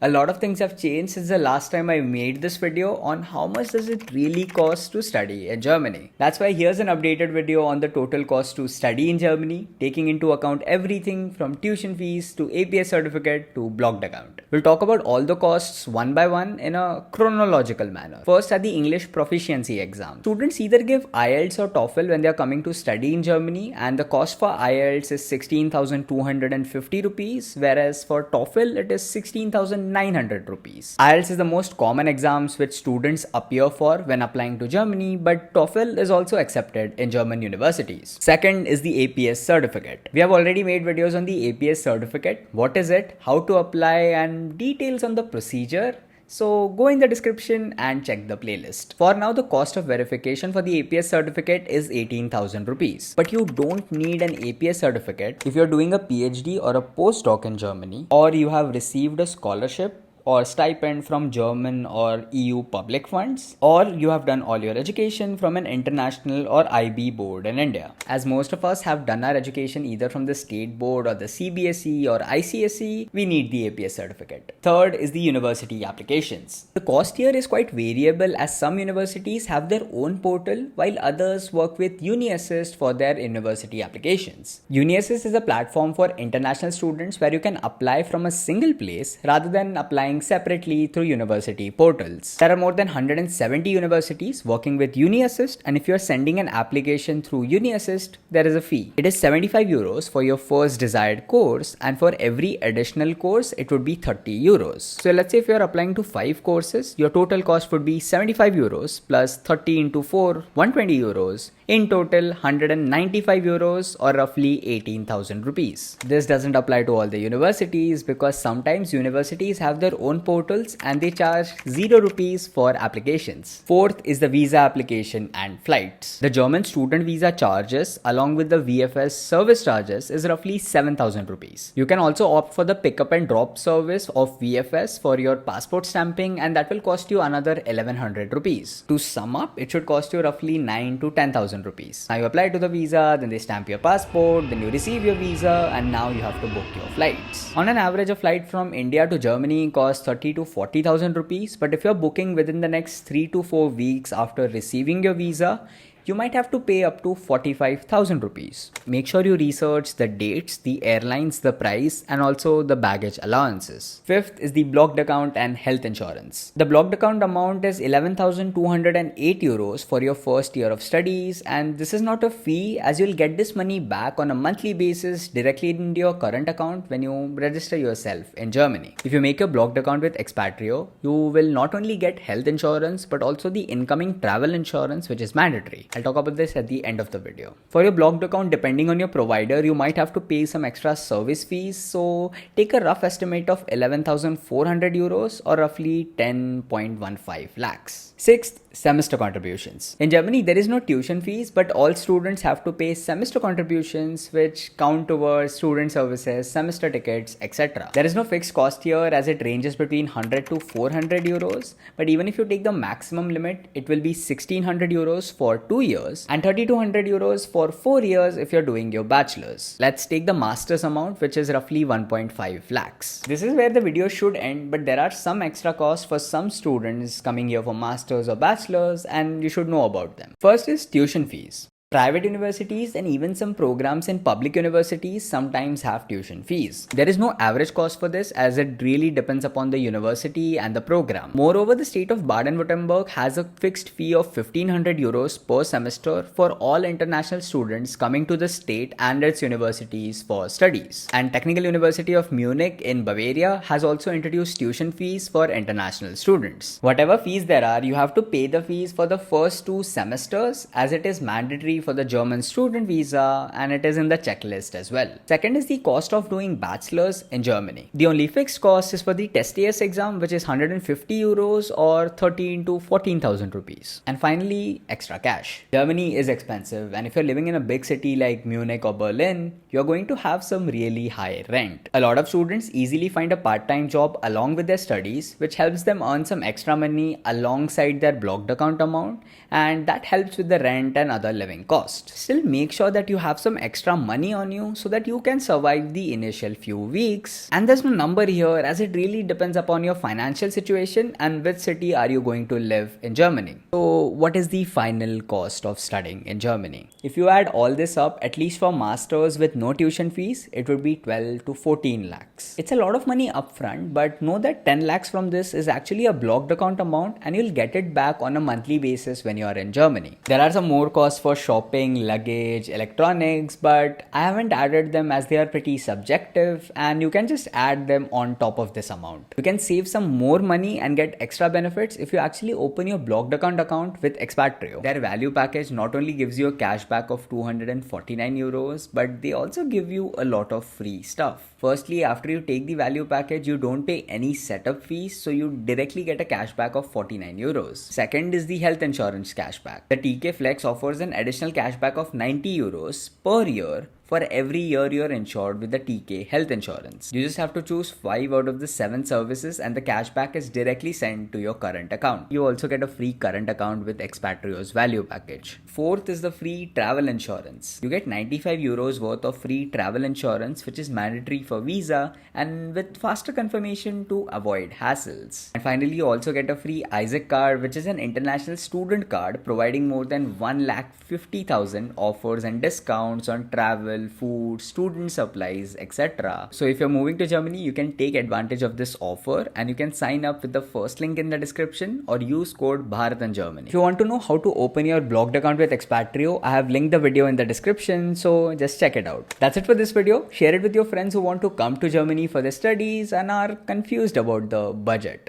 A lot of things have changed since the last time I made this video on how much does it really cost to study in Germany. That's why here's an updated video on the total cost to study in Germany, taking into account everything from tuition fees to APS certificate to blocked account. We'll talk about all the costs one by one in a chronological manner. First are the English proficiency exam. Students either give IELTS or TOEFL when they are coming to study in Germany, and the cost for IELTS is 16,250 rupees, whereas for TOEFL it is 16,900 rupees. IELTS is the most common exams which students appear for when applying to Germany, but TOEFL is also accepted in German universities. Second is the APS certificate. We have already made videos on the APS certificate. What is it, how to apply, and details on the procedure. So go in the description and check the playlist. For now, the cost of verification for the APS certificate is 18,000 rupees. But you don't need an APS certificate if you're doing a PhD or a postdoc in Germany, or you have received a scholarship or stipend from German or EU public funds, or you have done all your education from an international or IB board in India. As most of us have done our education either from the state board or the CBSE or ICSE, we need the APS certificate. Third is the university applications. The cost here is quite variable as some universities have their own portal while others work with UniAssist for their university applications. UniAssist is a platform for international students where you can apply from a single place rather than applying separately through university portals. There are more than 170 universities working with UniAssist, and if you're sending an application through UniAssist, there is a fee. It is 75 euros for your first desired course, and for every additional course, it would be 30 euros. So let's say if you're applying to 5 courses, your total cost would be 75 euros plus 30 into 4, 120 euros. In total, 195 euros or roughly 18,000 rupees. This doesn't apply to all the universities because sometimes universities have their own portals and they charge 0 rupees for applications. Fourth is the visa application and flights. The German student visa charges along with the VFS service charges is roughly 7,000 rupees. You can also opt for the pickup and drop service of VFS for your passport stamping, and that will cost you another 1,100 rupees. To sum up, it should cost you roughly 9 to 10,000 rupees. Now you apply to the visa, then they stamp your passport, then you receive your visa, and now you have to book your flights. On an average, a flight from India to Germany costs 30 to 40,000 rupees, but if you're booking within the next 3 to 4 weeks after receiving your visa, you might have to pay up to 45,000 rupees. Make sure you research the dates, the airlines, the price, and also the baggage allowances. Fifth is the blocked account and health insurance. The blocked account amount is 11,208 euros for your first year of studies, and this is not a fee as you'll get this money back on a monthly basis directly into your current account when you register yourself in Germany. If you make a blocked account with Expatrio, you will not only get health insurance but also the incoming travel insurance, which is mandatory. I'll talk about this at the end of the video. For your blocked account, depending on your provider, you might have to pay some extra service fees. So take a rough estimate of 11,400 euros or roughly 10.15 lakhs. Sixth, semester contributions. In Germany, there is no tuition fees, but all students have to pay semester contributions which count towards student services, semester tickets, etc. There is no fixed cost here as it ranges between 100 to 400 euros. But even if you take the maximum limit, it will be 1,600 euros for 2 years and 3,200 euros for 4 years if you're doing your bachelor's. Let's take the master's amount, which is roughly 1.5 lakhs. This is where the video should end, but there are some extra costs for some students coming here for master's or bachelor's, and you should know about them. First is tuition fees. Private universities and even some programs in public universities sometimes have tuition fees. There is no average cost for this as it really depends upon the university and the program. Moreover, the state of Baden-Württemberg has a fixed fee of 1,500 euros per semester for all international students coming to the state and its universities for studies. And Technical University of Munich in Bavaria has also introduced tuition fees for international students. Whatever fees there are, you have to pay the fees for the first 2 semesters as it is mandatory for the German student visa, and it is in the checklist as well. Second is the cost of doing bachelor's in Germany. The only fixed cost is for the TestAS exam, which is 150 euros or 13 to 14,000 rupees. And finally, extra cash. Germany is expensive, and if you're living in a big city like Munich or Berlin, you're going to have some really high rent. A lot of students easily find a part-time job along with their studies, which helps them earn some extra money alongside their blocked account amount, and that helps with the rent and other living cost. Still, make sure that you have some extra money on you so that you can survive the initial few weeks. And there's no number here, as it really depends upon your financial situation and which city are you going to live in Germany. So what is the final cost of studying in Germany? If you add all this up, at least for masters with no tuition fees, it would be 12 to 14 lakhs. It's a lot of money upfront, but know that 10 lakhs from this is actually a blocked account amount and you'll get it back on a monthly basis when you are in Germany. There are some more costs for shopping, luggage, electronics, but I haven't added them as they are pretty subjective and you can just add them on top of this amount. You can save some more money and get extra benefits if you actually open your blocked account with Expatrio. Their value package not only gives you a cashback of 249 euros, but they also give you a lot of free stuff. Firstly, after you take the value package, you don't pay any setup fees, so you directly get a cashback of 49 euros. Second is the health insurance cashback. The TK Flex offers an additional cashback of 90 euros per year for every year you're insured with the TK health insurance. You just have to choose 5 out of the 7 services and the cashback is directly sent to your current account. You also get a free current account with Expatrio's value package. Fourth is the free travel insurance. You get 95 euros worth of free travel insurance, which is mandatory for visa and with faster confirmation to avoid hassles. And finally, you also get a free Isaac card, which is an international student card providing more than 1,50,000 offers and discounts on travel, food, student supplies, etc. So if you're moving to Germany, you can take advantage of this offer and you can sign up with the first link in the description or use code Bharat in Germany. If you want to know how to open your blocked account with Expatrio, I have linked the video in the description, so just check it out. That's it for this video. Share it with your friends who want to come to Germany for their studies and are confused about the budget.